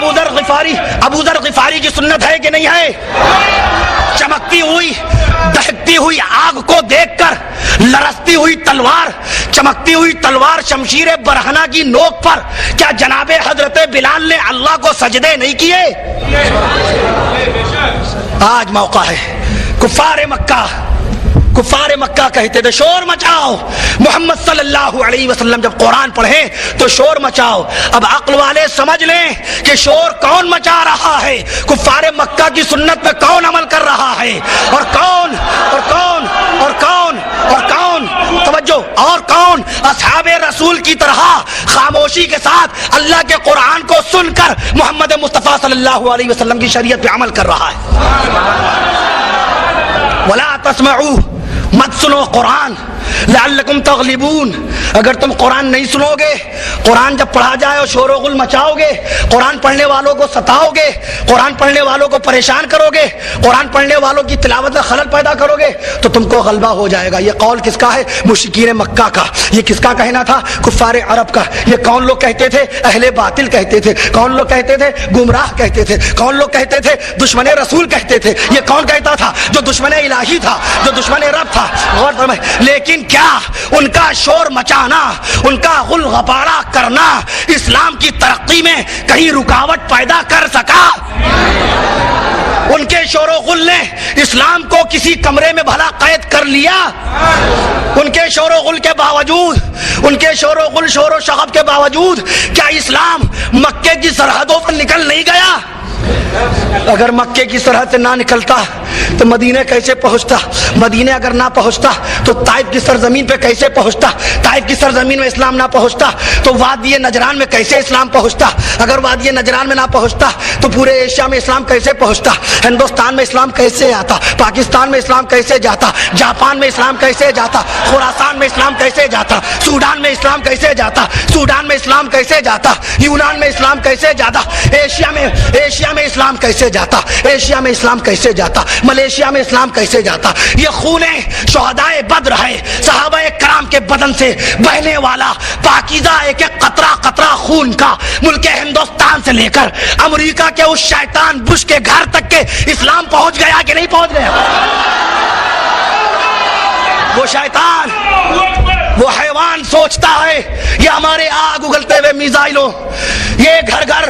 ابو ذر غفاری کی سنت ہے کہ نہیں ہے؟ چمکتی ہوئی دہکتی ہوئی آگ کو دیکھ کر لرزتی ہوئی تلوار، چمکتی ہوئی تلوار شمشیر برہنہ کی نوک پر کیا جناب حضرت بلال نے اللہ کو سجدے نہیں کیے؟ آج موقع ہے. کفار مکہ کہتے تھے شور مچاؤ، محمد صلی اللہ علیہ وسلم جب قرآن پڑھیں تو شور مچاؤ. اب عقل والے سمجھ لیں کہ شور کون مچا رہا ہے، کفار مکہ کی سنت پہ کون عمل کر رہا ہے، اور کون اور کون اور کون اور کون توجہ اور کون اصحاب رسول کی طرح خاموشی کے ساتھ اللہ کے قرآن کو سن کر محمد مصطفیٰ صلی اللہ علیہ وسلم کی شریعت پہ عمل کر رہا ہے. ولا تسمعوا، مت سنو قرآن، لعلکم تغلبون، اگر تم قرآن نہیں سنو گے، قرآن جب پڑھا جائے اور شور و غل مچاؤ گے، قرآن پڑھنے والوں کو ستاؤ گے، قرآن پڑھنے والوں کو پریشان کرو گے، قرآن پڑھنے والوں کی تلاوت میں خلل پیدا کرو گے تو تم کو غلبہ ہو جائے گا. یہ قول کس کا ہے؟ مشرکین مکہ کا. یہ کس کا کہنا تھا؟ کفار عرب کا. یہ کون لوگ کہتے تھے؟ اہل باطل کہتے تھے. کون لوگ کہتے تھے؟ گمراہ کہتے تھے. کون لوگ کہتے تھے؟ دشمن رسول کہتے تھے. یہ کون کہتا تھا؟ جو دشمن الہی تھا، جو دشمن رب تھا. غور فرمائے. لیکن کیا ان کا شور مچانا، ان کا غل غبارہ کرنا اسلام کی ترقی میں کہیں رکاوٹ پیدا کر سکا؟ ان کے شور و غل نے اسلام کو کسی کمرے میں بھلا قید کر لیا؟ ان کے شور و غل کے باوجود، ان کے شور و غل شور و شغب کے باوجود کیا اسلام مکے کی سرحدوں پر نکل نہیں گیا؟ اگر مکے کی سرحد سے نہ نکلتا تو مدینے کیسے پہنچتا؟ مدینے اگر نہ پہنچتا تو طائف کی سرزمین پہ کیسے پہنچتا؟ طائف کی سرزمین میں اسلام نہ پہنچتا تو وادی نجران میں کیسے اسلام پہنچتا؟ اگر وادی نجران میں نہ پہنچتا تو پورے ایشیا میں اسلام کیسے پہنچتا؟ ہندوستان میں اسلام کیسے آتا؟ پاکستان میں اسلام کیسے جاتا؟ جاپان میں اسلام کیسے جاتا؟ خراسان میں اسلام کیسے جاتا؟ سوڈان میں اسلام کیسے جاتا؟ سوڈان میں اسلام کیسے جاتا؟ یونان میں اسلام کیسے جاتا؟ ایشیا میں اسلام کیسے جاتا؟ ایشیا میں اسلام کیسے جاتا؟ ملیشیا میں اسلام کیسے جاتا؟ یہ خون شہدائے بدر ہے، صحابہ کرام کے بدن سے بہنے والا پاکیزہ ایک ایک قطرہ قطرہ خون کا. ملک ہندوستان سے لے کر امریکہ کے اس شیطان بش کے گھر تک کے اسلام پہنچ گیا کہ نہیں پہنچ گیا؟ وہ شیطان، وہ حیوان سوچتا ہے یہ ہمارے آگ اگلتے ہوئے میزائلوں، یہ گھر گھر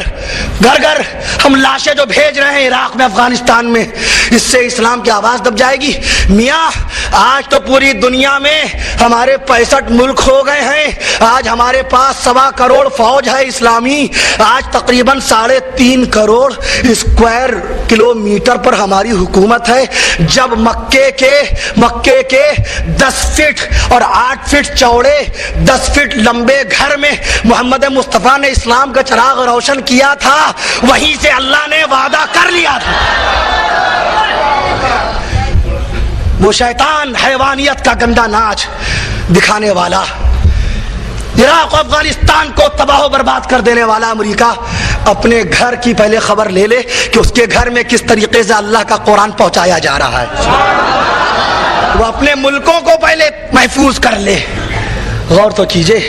ہم لاشیں جو بھیج رہے ہیں عراق میں، افغانستان میں، اس سے اسلام کی آواز دب جائے گی. میاں آج تو پوری دنیا میں ہمارے 65 ملک ہو گئے ہیں. آج ہمارے پاس 1.25 کروڑ فوج ہے اسلامی. آج تقریباً 3.5 کروڑ اسکوائر کلومیٹر پر ہماری حکومت ہے. جب مکے کے 10 فٹ اور 8 فٹ چوڑے 10 فٹ لمبے گھر میں محمد مصطفیٰ نے اسلام کا چراغ روشن کیا تھا، وہیں سے اللہ نے وعدہ کر لیا تھا. وہ شیطان حیوانیت کا گندا ناچ دکھانے والا، عراق و افغانستان کو تباہ و برباد کر دینے والا امریکہ اپنے گھر کی پہلے خبر لے لے کہ اس کے گھر میں کس طریقے سے اللہ کا قرآن پہنچایا جا رہا ہے. وہ اپنے ملکوں کو پہلے محفوظ کر لے. غور تو کیجئے،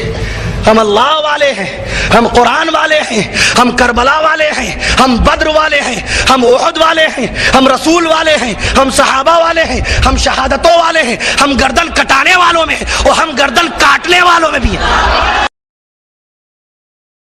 ہم اللہ والے ہیں، ہم قرآن والے ہیں، ہم کربلا والے ہیں، ہم بدر والے ہیں، ہم احد والے ہیں، ہم رسول والے ہیں، ہم صحابہ والے ہیں، ہم شہادتوں والے ہیں، ہم گردن کٹانے والوں میں اور ہم گردن کاٹنے والوں میں بھی ہیں.